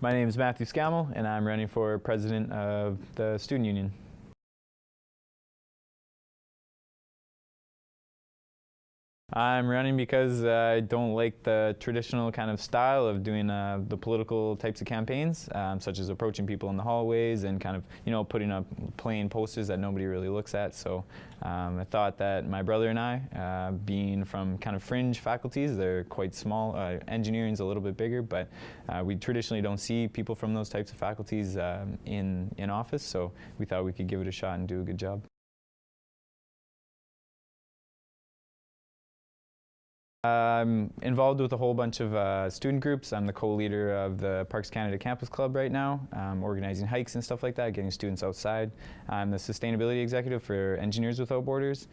My name is Mathew Scammell, and I'm running for president of the student union. I'm running because I don't like the traditional kind of style of doing the political types of campaigns, such as approaching people in the hallways and kind of, putting up plain posters that nobody really looks at. So I thought that my brother and I, being from kind of fringe faculties, they're quite small. Engineering's a little bit bigger, but we traditionally don't see people from those types of faculties in office. So we thought we could give it a shot and do a good job. I'm involved with a whole bunch of student groups. I'm the co-leader of the Parks Canada Campus Club right now, organizing hikes and stuff like that, getting students outside. I'm the sustainability executive for Engineers Without Borders.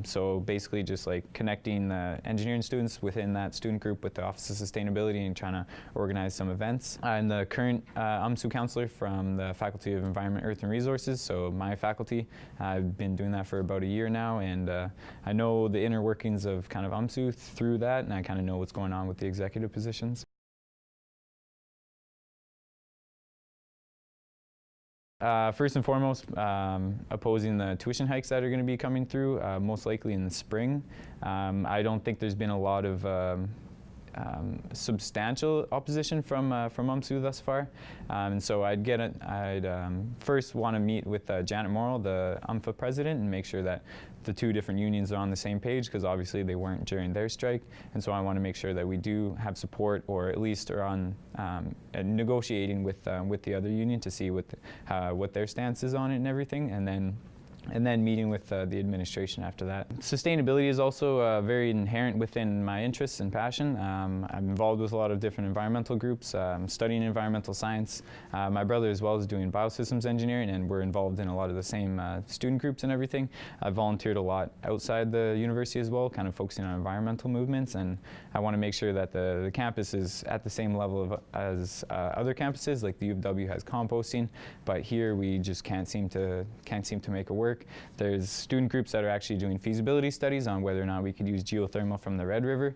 So basically just like connecting the engineering students within that student group with the Office of Sustainability and trying to organize some events. I'm the current UMSU counselor from the Faculty of Environment, Earth and Resources, so my faculty. I've been doing that for about a year now, and I know the inner workings of kind of UMSU through that, and I kind of know what's going on with the executive positions. First and foremost, opposing the tuition hikes that are going to be coming through, most likely in the spring. I don't think there's been a lot of substantial opposition from UMSU thus far, and so I'd first want to meet with Janet Morrill, the UMFA president, and make sure that the two different unions are on the same page, because obviously they weren't during their strike, and so I want to make sure that we do have support, or at least are on negotiating with the other union to see what their stance is on it and everything, and then meeting with the administration after that. Sustainability is also very inherent within my interests and passion. I'm involved with a lot of different environmental groups, studying environmental science. My brother as well is doing biosystems engineering, and we're involved in a lot of the same student groups and everything. I've volunteered a lot outside the university as well, kind of focusing on environmental movements, and I want to make sure that the campus is at the same level as other campuses. Like the U of W has composting, but here we just can't seem to make it work. There's student groups that are actually doing feasibility studies on whether or not we could use geothermal from the Red River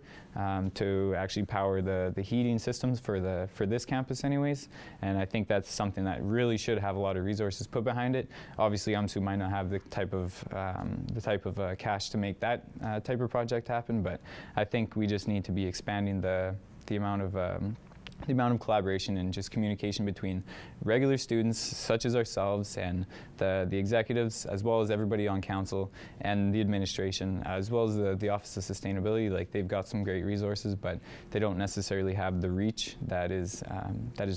to actually power the heating systems for this campus anyways, and I think that's something that really should have a lot of resources put behind it. Obviously UMSU might not have the type of cash to make that type of project happen, but I think we just need to be expanding the amount of collaboration and just communication between regular students such as ourselves and the executives, as well as everybody on council and the administration, as well as the Office of Sustainability. Like, they've got some great resources, but they don't necessarily have the reach that is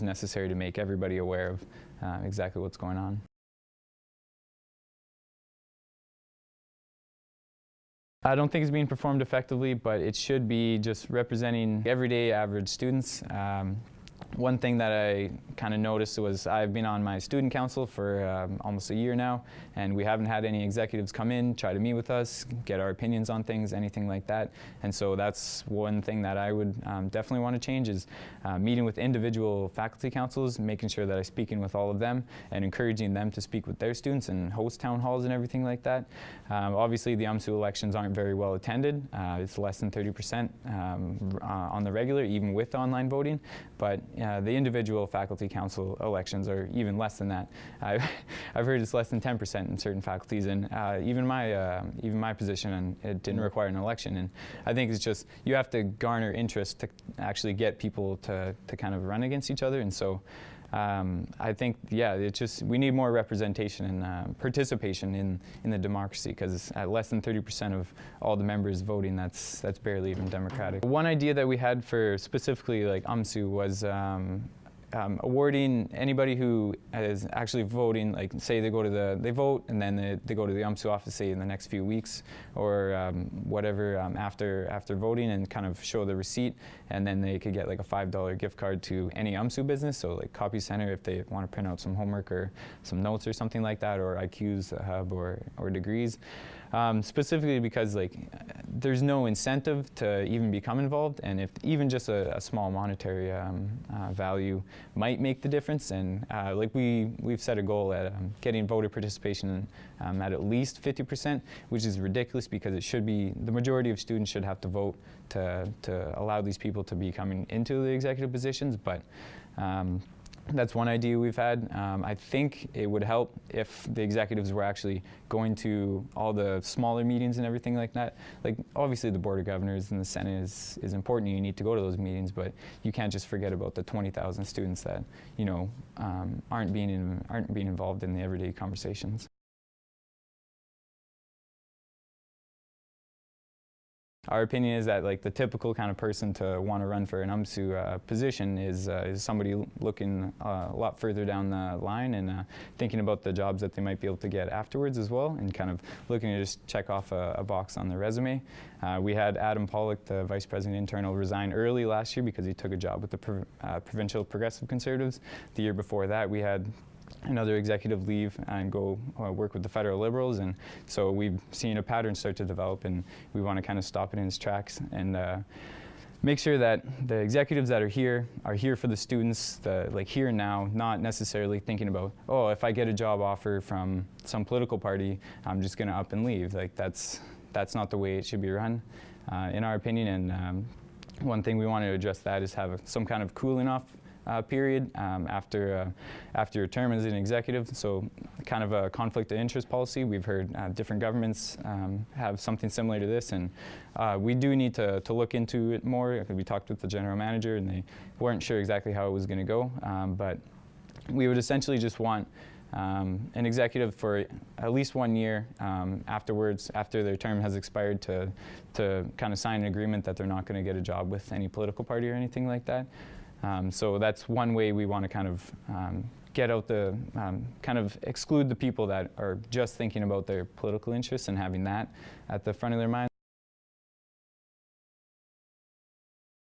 necessary to make everybody aware of exactly what's going on. I don't think it's being performed effectively, but it should be just representing everyday average students. One thing that I kind of noticed was I've been on my student council for almost a year now, and we haven't had any executives come in, try to meet with us, get our opinions on things, anything like that. And so that's one thing that I would definitely want to change, is meeting with individual faculty councils, making sure that I speak in with all of them and encouraging them to speak with their students and host town halls and everything like that. Obviously the UMSU elections aren't very well attended. It's less than 30% on the regular, even with online voting, but the individual faculty council elections are even less than that. I've heard it's less than 10% in certain faculties, and even my position, and it didn't require an election. And I think it's just, you have to garner interest to actually get people to kind of run against each other. And so I think, yeah, it's just, we need more representation and participation in the democracy, because at less than 30% of all the members voting, that's barely even democratic. One idea that we had for specifically like UMSU was awarding anybody who is actually voting, like say they vote and then they go to the UMSU office, say in the next few weeks or whatever, after voting, and kind of show the receipt, and then they could get like a $5 gift card to any UMSU business, so like Copy Center if they want to print out some homework or some notes or something like that, or IQ's Hub or Degrees. Specifically because like there's no incentive to even become involved, and if even just a small monetary value might make the difference. And like we've set a goal at getting voter participation at least 50%, which is ridiculous, because it should be, the majority of students should have to vote to allow these people to be coming into the executive positions. But That's one idea we've had. I think it would help if the executives were actually going to all the smaller meetings and everything like that. Like, obviously the Board of Governors and the Senate is important. You need to go to those meetings, but you can't just forget about the 20,000 students that, you know, aren't being involved in the everyday conversations. Our opinion is that, like, the typical kind of person to want to run for an UMSU position is somebody looking a lot further down the line and thinking about the jobs that they might be able to get afterwards as well, and kind of looking to just check off a box on their resume. We had Adam Pollock, the Vice President Internal, resign early last year because he took a job with the Provincial Progressive Conservatives. The year before that, we had another executive leave and go work with the federal Liberals, and so we've seen a pattern start to develop, and we want to kind of stop it in its tracks and make sure that the executives that are here for the students, like here and now, not necessarily thinking about, oh, if I get a job offer from some political party, I'm just going to up and leave. Like, that's not the way it should be run, in our opinion. And one thing we want to address that is have some kind of cooling off period after your term as an executive. So kind of a conflict of interest policy. We've heard different governments have something similar to this, and we do need to look into it more. We talked with the general manager and they weren't sure exactly how it was going to go, but we would essentially just want an executive for at least 1 year afterwards, after their term has expired, to kind of sign an agreement that they're not going to get a job with any political party or anything like that. So that's one way we want to kind of get out the, kind of exclude the people that are just thinking about their political interests and having that at the front of their mind.